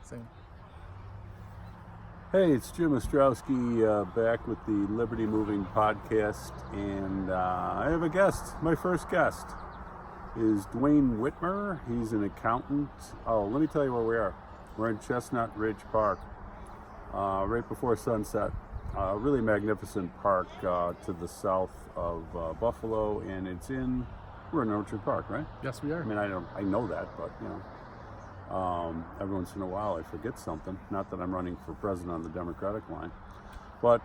Same. Hey, it's Jim Ostrowski back with the Liberty Moving podcast, and I have a guest. My first guest is Duane Whitmer. He's an accountant. Oh, let me tell you where we are. We're in Chestnut Ridge Park, right before sunset. Really magnificent park to the south of Buffalo, and we're in Orchard Park, right? Yes, we are. I mean, I know that, but you know. Every once in a while I forget something. Not that I'm running for president on the Democratic line. But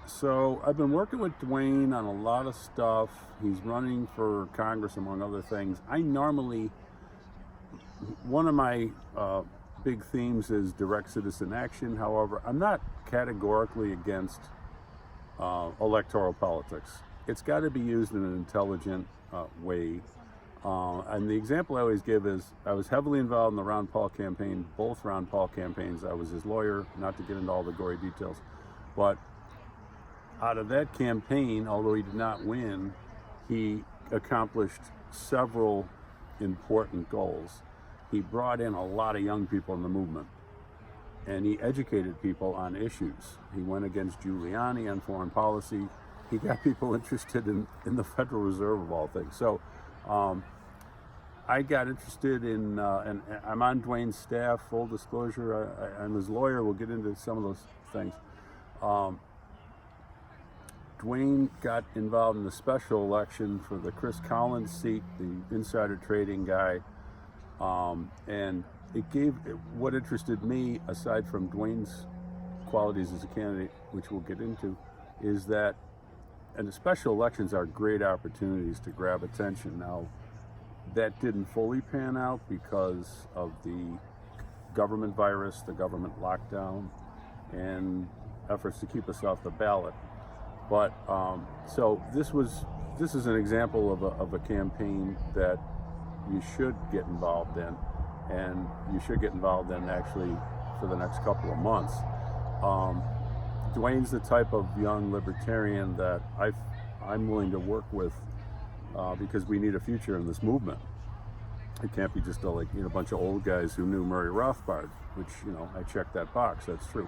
so I've been working with Duane on a lot of stuff. He's running for Congress, among other things. One of my big themes is direct citizen action. However, I'm not categorically against electoral politics. It's got to be used in an intelligent way. And the example I always give is I was heavily involved in the Ron Paul campaign, both Ron Paul campaigns. I was his lawyer, not to get into all the gory details. But out of that campaign, although he did not win, he accomplished several important goals. He brought in a lot of young people in the movement, and he educated people on issues. He went against Giuliani on foreign policy. He got people interested in the Federal Reserve, of all things. So I got interested in, and I'm on Duane's staff, full disclosure. I'm his lawyer. We'll get into some of those things. Duane got involved in the special election for the Chris Collins seat, the insider trading guy. And what interested me, aside from Duane's qualities as a candidate, which we'll get into, is that, and the special elections are great opportunities to grab attention. Now, that didn't fully pan out because of the government virus, the government lockdown, and efforts to keep us off the ballot. But so this is an example of a campaign that you should get involved in, and you should get involved in actually for the next couple of months. Duane's the type of young libertarian that I'm willing to work with because we need a future in this movement. It can't be just a bunch of old guys who knew Murray Rothbard, which I checked that box. That's true.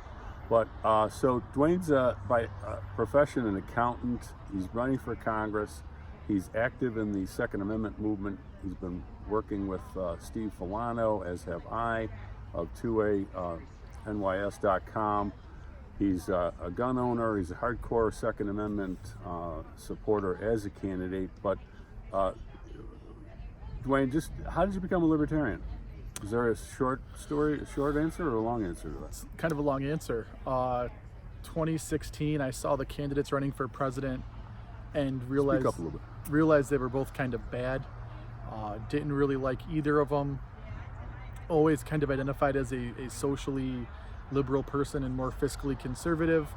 But so Duane's by profession an accountant. He's running for Congress. He's active in the Second Amendment movement. He's been working with Steve Filano, as have I, of 2anys.com. He's a gun owner. He's a hardcore Second Amendment supporter as a candidate. But Duane, just how did you become a libertarian? Is there a short answer, or a long answer to that? It's kind of a long answer. 2016, I saw the candidates running for president and realized they were both kind of bad. Didn't really like either of them. Always kind of identified as a socially liberal person and more fiscally conservative.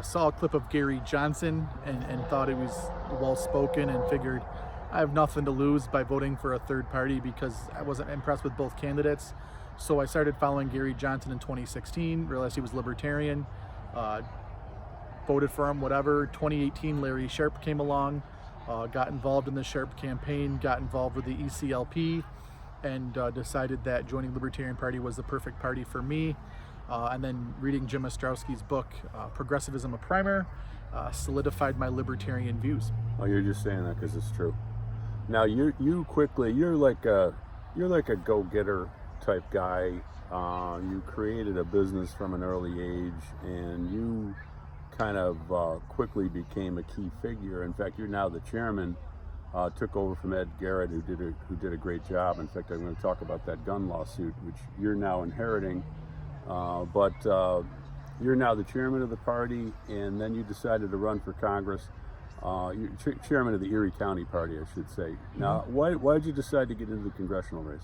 Saw a clip of Gary Johnson and thought he was well-spoken and figured I have nothing to lose by voting for a third party because I wasn't impressed with both candidates. So I started following Gary Johnson in 2016, realized he was libertarian, voted for him, whatever. 2018, Larry Sharpe came along, got involved in the Sharpe campaign, got involved with the ECLP, and decided that joining Libertarian Party was the perfect party for me. And then reading Jim Ostrowski's book, Progressivism, a Primer, solidified my libertarian views. Oh, you're just saying that because it's true. Now you're like a go-getter type guy. You created a business from an early age, and you kind of quickly became a key figure. In fact, you're now the chairman. Took over from Ed Garrett, who did a great job. In fact, I'm going to talk about that gun lawsuit, which you're now inheriting. But you're now the chairman of the party, and then you decided to run for Congress. You're chairman of the Erie County Party, I should say. Now, why did you decide to get into the congressional race?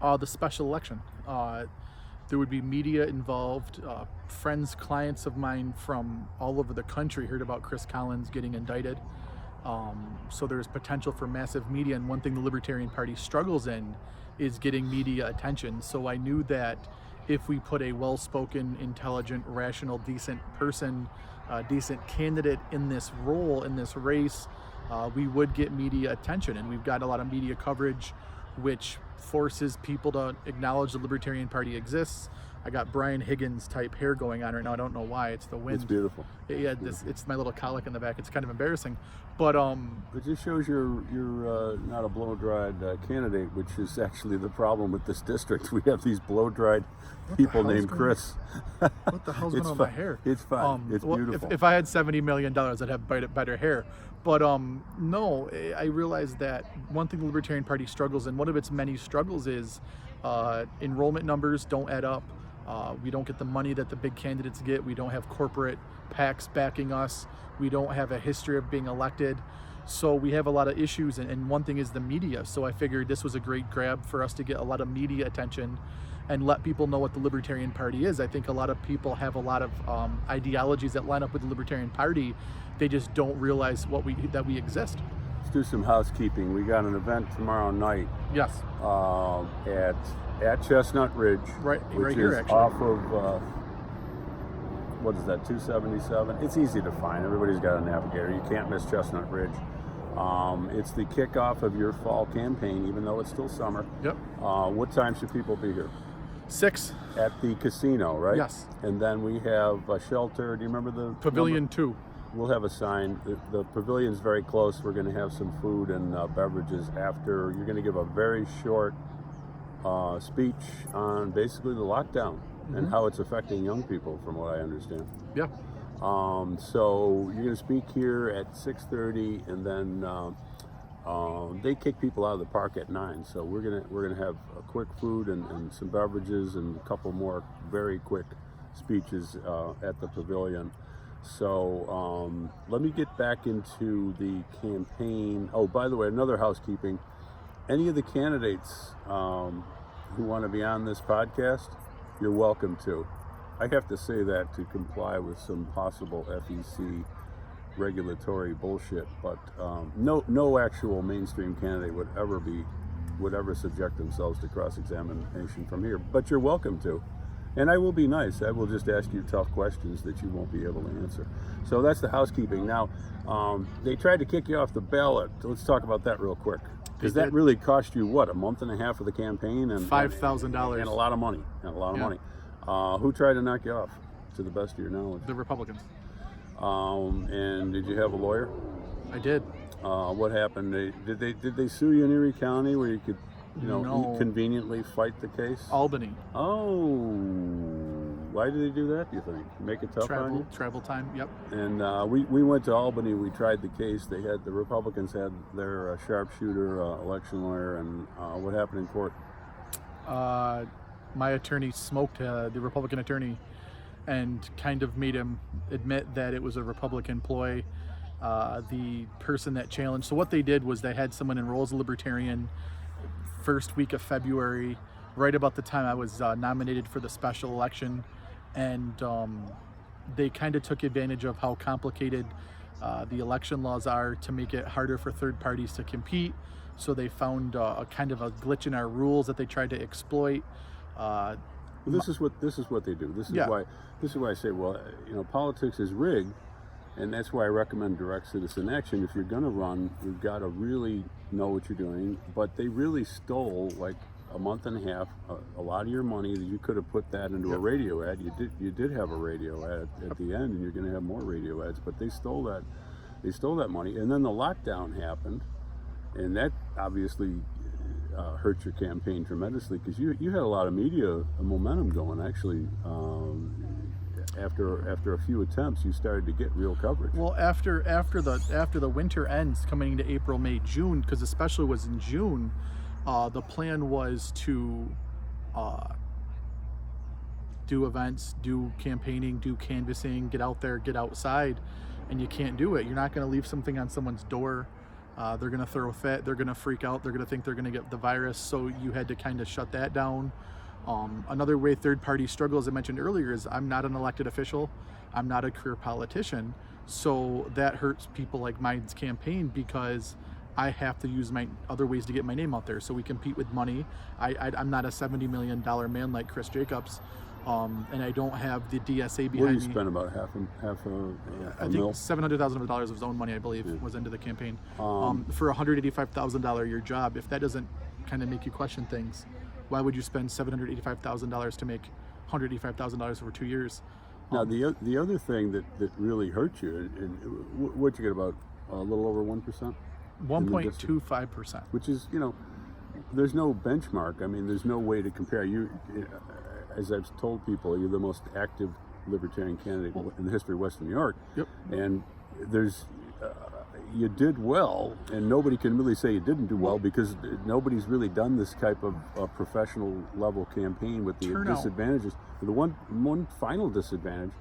The special election. There would be media involved. Friends, clients of mine from all over the country heard about Chris Collins getting indicted. So there's potential for massive media, and one thing the Libertarian Party struggles in is getting media attention. So I knew that if we put a well-spoken, intelligent, rational, decent person, decent candidate in this role, in this race, we would get media attention. And we've got a lot of media coverage, which forces people to acknowledge the Libertarian Party exists. I got Brian Higgins type hair going on right now. I don't know why. It's the wind. It's beautiful. Yeah, it's my little colic in the back. It's kind of embarrassing, but It just shows you're not a blow-dried candidate, which is actually the problem with this district. We have these blow-dried people named Chris. What the hell's going on with my hair? It's fine. It's beautiful. If I had $70 million, I'd have better hair. But no, I realized that one thing the Libertarian Party struggles, and one of its many struggles, is enrollment numbers don't add up. We don't get the money that the big candidates get. We don't have corporate PACs backing us. We don't have a history of being elected. So we have a lot of issues, and one thing is the media. So I figured this was a great grab for us to get a lot of media attention and let people know what the Libertarian Party is. I think a lot of people have a lot of ideologies that line up with the Libertarian Party. They just don't realize that we exist. Let's do some housekeeping. We got an event tomorrow night. Yes. At Chestnut Ridge, right which here, is actually. off of what is that, 277? It's easy to find. Everybody's got a navigator. You can't miss Chestnut Ridge. It's the kickoff of your fall campaign, even though it's still summer. Yep. What time should people be here? 6 at the casino, right? Yes. And then we have a shelter. Do you remember the Pavilion number? 2? We'll have a sign. The pavilion's very close. We're going to have some food and beverages after. You're going to give a very short speech on basically the lockdown and how it's affecting young people, from what I understand. Yeah. So you're going to speak here at 6:30, and then they kick people out of the park at 9. So we're gonna have a quick food and some beverages and a couple more very quick speeches at the pavilion. So let me get back into the campaign. Oh, by the way, another housekeeping. Any of the candidates who want to be on this podcast, you're welcome to. I have to say that to comply with some possible FEC regulatory bullshit, but no actual mainstream candidate would ever subject themselves to cross-examination from here. But you're welcome to. And I will be nice. I will just ask you tough questions that you won't be able to answer. So that's the housekeeping. Now, they tried to kick you off the ballot. Let's talk about that real quick. Because that really cost you, what, a month and a half of the campaign? And $5,000. And a lot of money. Money. Who tried to knock you off, to the best of your knowledge? The Republicans. And did you have a lawyer? I did. What happened? Did they sue you in Erie County where you could, No. conveniently fight the case? Albany. Oh, why did they do that, do you think? Make it tough on you? Travel time, yep. And we went to Albany, we tried the case. The Republicans had their sharpshooter election lawyer, and what happened in court? My attorney smoked the Republican attorney and kind of made him admit that it was a Republican ploy. The person that challenged, so what they did was they had someone enroll as a Libertarian first week of February, right about the time I was nominated for the special election, and they kind of took advantage of how complicated the election laws are to make it harder for third parties to compete. So they found a kind of a glitch in our rules that they tried to exploit. Well, this is what they do. This is why I say, well, politics is rigged, and that's why I recommend direct citizen action. If you're going to run, you've got to really know what you're doing. But they really stole like a month and a half, a lot of your money that you could have put that into a radio ad. You did have a radio ad at the end, and you're going to have more radio ads. But they stole that. They stole that money, and then the lockdown happened, and that obviously hurt your campaign tremendously, because you had a lot of media momentum going. Actually, after a few attempts, you started to get real coverage. Well, after the winter ends, coming into April, May, June, because especially was in June, the plan was to do events, do campaigning, do canvassing, get out there, get outside, and you can't do it. You're not going to leave something on someone's door. They're going to throw a fit, they're going to freak out, they're going to think they're going to get the virus, so you had to kind of shut that down. Another way third parties struggle, as I mentioned earlier, is I'm not an elected official, I'm not a career politician, so that hurts people like mine's campaign, because I have to use my other ways to get my name out there. So we compete with money. I'm not a $70 million man like Chris Jacobs, and I don't have the DSA behind me. What do you spend, about half a I think $700,000 of his own money, I believe, was into the campaign. For a $185,000 a year job, if that doesn't kind of make you question things. Why would you spend $785,000 to make $185,000 over 2 years? Now, the other thing that really hurt you, and what'd you get, about a little over 1%? 1.25%. Which is, there's no benchmark. I mean, there's no way to compare. You, as I've told people, you're the most active libertarian candidate in the history of Western New York. Yep. And you did well, and nobody can really say you didn't do well, because nobody's really done this type of professional level campaign with the disadvantages. The one final disadvantage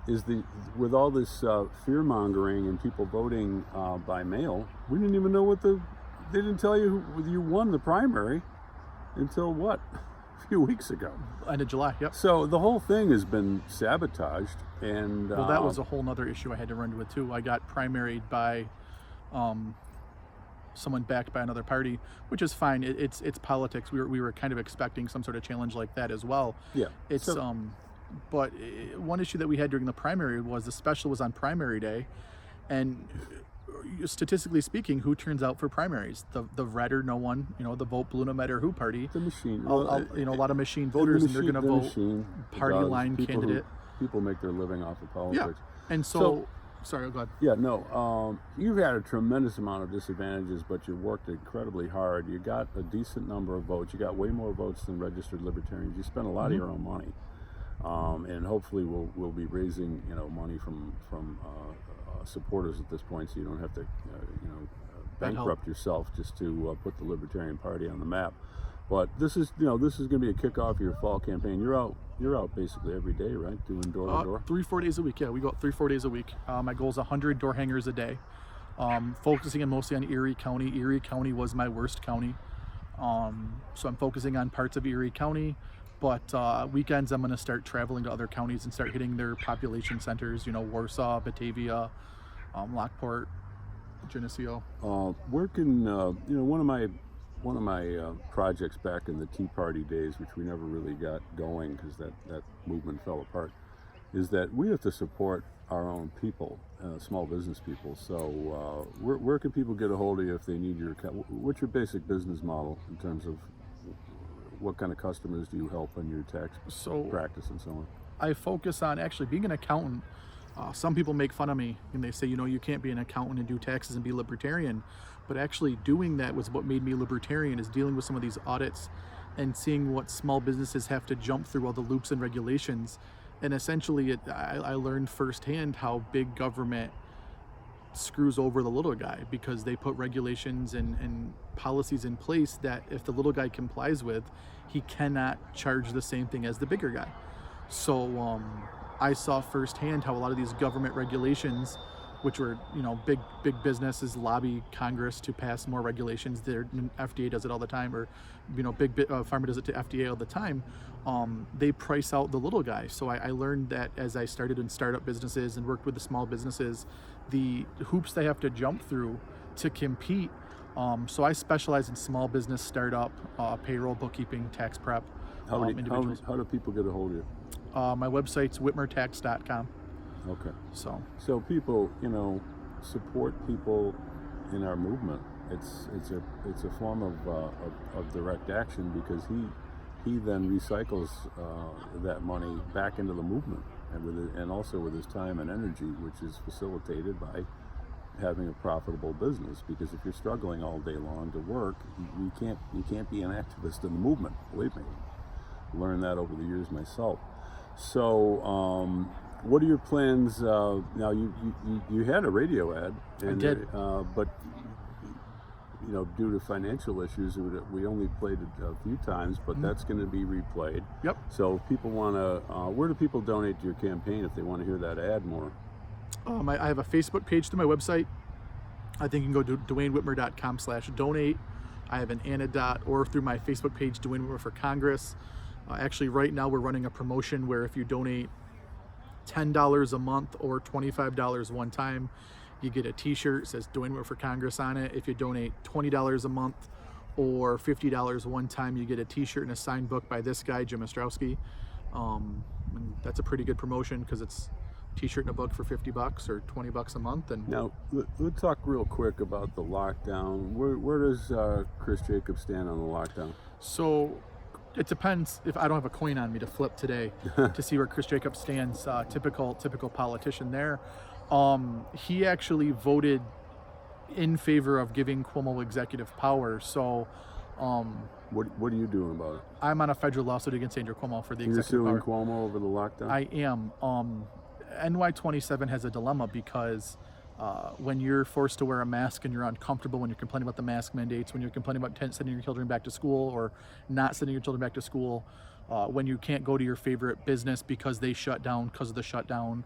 is with all this fear mongering and people voting by mail. We didn't even know they didn't tell you whether you won the primary until what? A few weeks ago. End of July, yep. So the whole thing has been sabotaged, and well, that was a whole nother issue I had to run with too. I got primaried by someone backed by another party, which is fine. It's politics. We were kind of expecting some sort of challenge like that as well. Yeah. It's but one issue that we had during the primary was the special was on primary day, and statistically speaking, who turns out for primaries? The red or no one, the vote blue no matter who party. The machine. A lot of machine voters, and they're going to vote party line candidate. People make their living off of politics. Yeah. And so sorry, go ahead. Yeah, no, you've had a tremendous amount of disadvantages, but you worked incredibly hard. You got a decent number of votes. You got way more votes than registered libertarians. You spent a lot of your own money. And hopefully we'll be raising money from supporters at this point, so you don't have to bankrupt yourself just to put the Libertarian Party on the map. But this is going to be a kickoff of your fall campaign. You're out basically every day, right? Doing door to door. 3-4 days a week. Yeah, we go out 3-4 days a week. My goal is 100 door hangers a day. Focusing mostly on Erie County. Erie County was my worst county, so I'm focusing on parts of Erie County. But weekends, I'm going to start traveling to other counties and start hitting their population centers. Warsaw, Batavia, Lockport, Geneseo. Where can one of my projects back in the Tea Party days, which we never really got going because that movement fell apart, is that we have to support our own people, small business people. So where can people get a hold of you if they need your? What's your basic business model in terms of what kind of customers do you help in your tax practice and so on? I focus on actually being an accountant. Some people make fun of me and they say, you can't be an accountant and do taxes and be libertarian. But actually doing that was what made me libertarian, is dealing with some of these audits and seeing what small businesses have to jump through, all the loops and regulations. And essentially I learned firsthand how big government screws over the little guy, because they put regulations and policies in place that if the little guy complies with, he cannot charge the same thing as the bigger guy. So I saw firsthand how a lot of these government regulations, which were big businesses lobby Congress to pass more regulations. FDA does it all the time, or big pharma does it to FDA all the time. They price out the little guy. So I learned that as I started in startup businesses and worked with the small businesses, the hoops they have to jump through to compete. So I specialize in small business startup, payroll, bookkeeping, tax prep. How do people get a hold of you? My website's whitmertax.com. Okay. So people, support people in our movement. It's a form of direct action, because he then recycles that money back into the movement, and also with his time and energy, which is facilitated by having a profitable business. Because if you're struggling all day long to work, you can't be an activist in the movement. Believe me, learned that over the years myself. So what are your plans now? You had a radio ad, I did, but due to financial issues, we only played it a few times, but that's going to be replayed. Yep. So if people want to, where do people donate to your campaign if they want to hear that ad more? I have a Facebook page to my website. I think you can go to duanewhitmer.com/donate. I have an anecdote, or through my Facebook page, Duane Whitmer for Congress. Actually, right now we're running a promotion where if you donate $10 a month or $25 one time, you get a t-shirt, says Duane Whitmer for Congress on it. If you donate $20 a month or $50 one time, you get a t-shirt and a signed book by this guy, Jim Ostrowski. And that's a pretty good promotion, because it's T-shirt and a book for $50 or $20 a month. And now let's talk real quick about the lockdown. Where does Chris Jacobs stand on the lockdown? So it depends. If I don't have a coin on me to flip today to see where Chris Jacobs stands, typical politician there. He actually voted in favor of giving Cuomo executive power. So what are you doing about it? I'm on a federal lawsuit against Andrew Cuomo for the executive You're suing power. Cuomo over the lockdown? I am. NY27 has a dilemma because when you're forced to wear a mask and you're uncomfortable, when you're complaining about the mask mandates, when you're complaining about sending your children back to school or not sending your children back to school, when you can't go to your favorite business because they shut down because of the shutdown,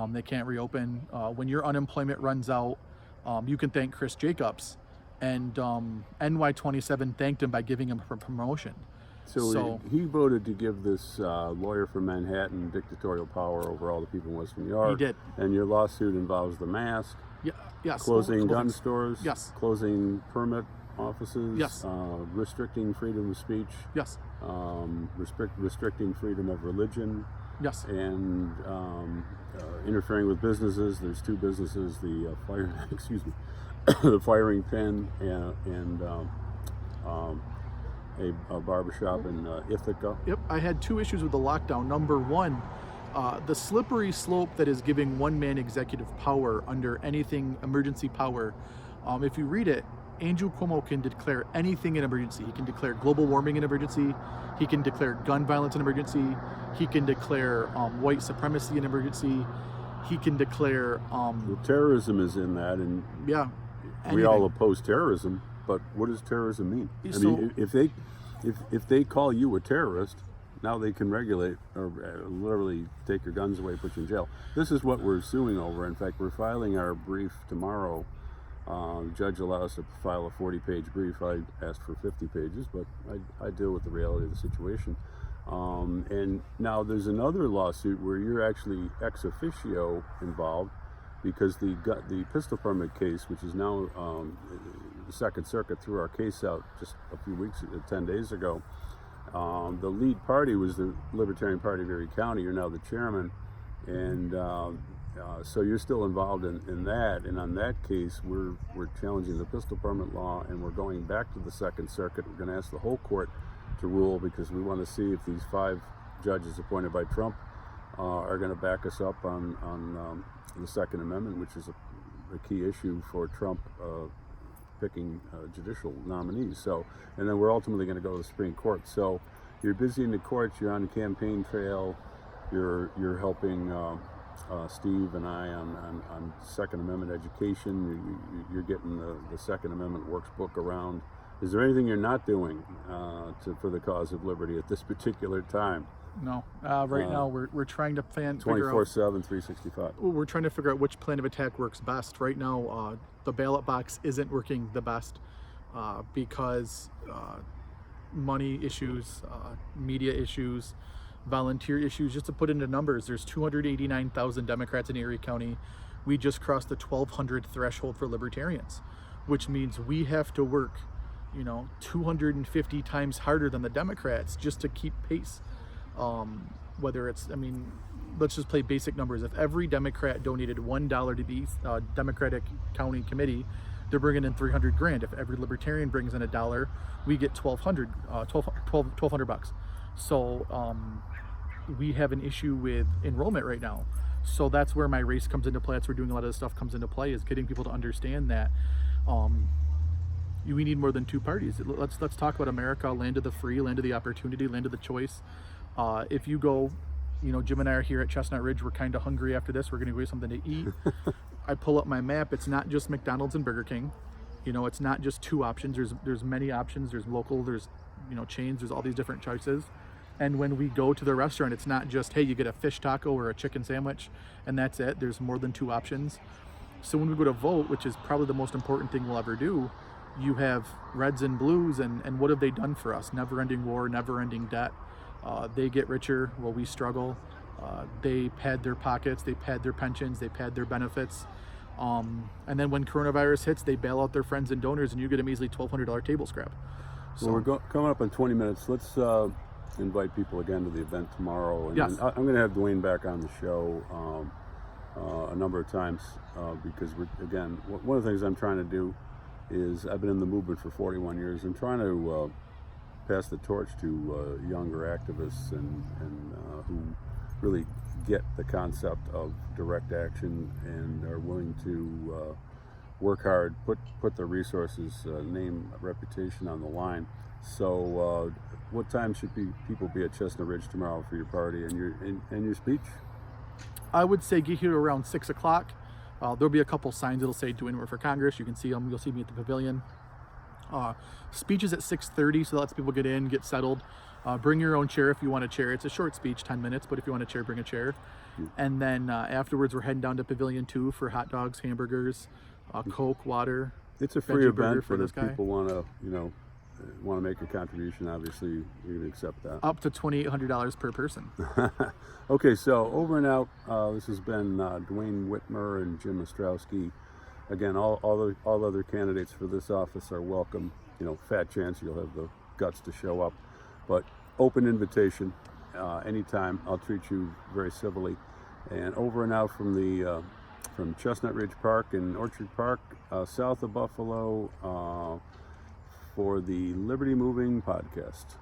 they can't reopen. When your unemployment runs out, you can thank Chris Jacobs. And NY27 thanked him by giving him a promotion. So he voted to give this lawyer from Manhattan dictatorial power over all the people in West New York. He did. And your lawsuit involves the mask, Yes. closing gun stores, Yes. closing permit offices, Yes. Restricting freedom of speech, Yes. restricting freedom of religion, Yes. and interfering with businesses. There's two businesses, the the firing pin and a barbershop in Ithaca. Yep, I had two issues with the lockdown. Number one, the slippery slope that is giving one man executive power under anything emergency power. If you read it, Andrew Cuomo can declare anything an emergency. He can declare global warming an emergency. He can declare gun violence an emergency. He can declare white supremacy an emergency. He can declare Well, terrorism is in that, and yeah, we all oppose terrorism. But what does terrorism mean? I mean, if they call you a terrorist, now they can regulate or literally take your guns away, put you in jail. This is what we're suing over. In fact, we're filing our brief tomorrow. The judge allowed us to file a 40-page brief. I asked for 50 pages, but I deal with the reality of the situation. And now there's another lawsuit where you're actually ex officio involved, because the pistol permit case, which is now the Second Circuit threw our case out just a few weeks, 10 days ago. The lead party was the Libertarian Party of Erie County. You're now the chairman, and so you're still involved in that. And on that case, we're challenging the pistol permit law, and we're going back to the Second Circuit. We're going to ask the whole court to rule, because we want to see if these 5 judges appointed by Trump are going to back us up on the Second Amendment, which is a key issue for Trump picking judicial nominees. So, and then we're ultimately going to go to the Supreme Court. So you're busy in the courts, you're on the campaign trail, you're helping Steve and I on Second Amendment education. You're getting the Second Amendment workbook around. Is there anything you're not doing for the cause of liberty at this particular time? No. Right now, we're trying to figure out 24/7, 365. We're trying to figure out which plan of attack works best. Right now, the ballot box isn't working the best because money issues, media issues, volunteer issues. Just to put into numbers, there's 289,000 Democrats in Erie County. We just crossed the 1,200 threshold for libertarians, which means we have to work, 250 times harder than the Democrats just to keep pace. Whether it's, let's just play basic numbers. If every Democrat donated $1 to the Democratic County Committee, they're bringing in $300,000. If every Libertarian brings in $1, we get $1,200. So we have an issue with enrollment right now. So that's where my race comes into play. That's where doing a lot of this stuff comes into play, is getting people to understand that we need more than 2 parties. Let's talk about America, land of the free, land of the opportunity, land of the choice. If you go, Jim and I are here at Chestnut Ridge. We're kind of hungry after this. We're going to go get something to eat. I pull up my map. It's not just McDonald's and Burger King. It's not just 2 options. There's many options. There's local. There's chains. There's all these different choices. And when we go to the restaurant, it's not just, hey, you get a fish taco or a chicken sandwich, and that's it. There's more than 2 options. So when we go to vote, which is probably the most important thing we'll ever do, you have reds and blues, and what have they done for us? Never-ending war, never-ending debt. They get richer while we struggle. They pad their pockets, they pad their pensions, they pad their benefits. And then when coronavirus hits, they bail out their friends and donors, and you get a measly $1,200 table scrap. So well, we're coming up in 20 minutes. Let's invite people again to the event tomorrow. And yes. I'm going to have Duane back on the show. a number of times because one of the things I'm trying to do is I've been in the movement for 41 years and trying to pass the torch to younger activists and who really get the concept of direct action and are willing to work hard, put their resources, name, reputation on the line. So, what time should people be at Chestnut Ridge tomorrow for your party and your speech? I would say get here around 6 o'clock. There'll be a couple signs that'll say Duane Whitmer for Congress. You can see them. You'll see me at the pavilion. Speech is at 6:30, so that lets people get in, get settled. Bring your own chair if you want a chair. It's a short speech, 10 minutes, but if you want a chair, bring a chair. And then afterwards, we're heading down to Pavilion 2 for hot dogs, hamburgers, Coke, water. It's a free event, but if people want to make a contribution, obviously you can accept that. Up to $2,800 per person. Okay, so over and out. This has been Duane Whitmer and Jim Ostrowski. Again, all other candidates for this office are welcome. Fat chance you'll have the guts to show up, but open invitation anytime. I'll treat you very civilly. And over and out from Chestnut Ridge Park and Orchard Park, south of Buffalo, for the Liberty Moving podcast.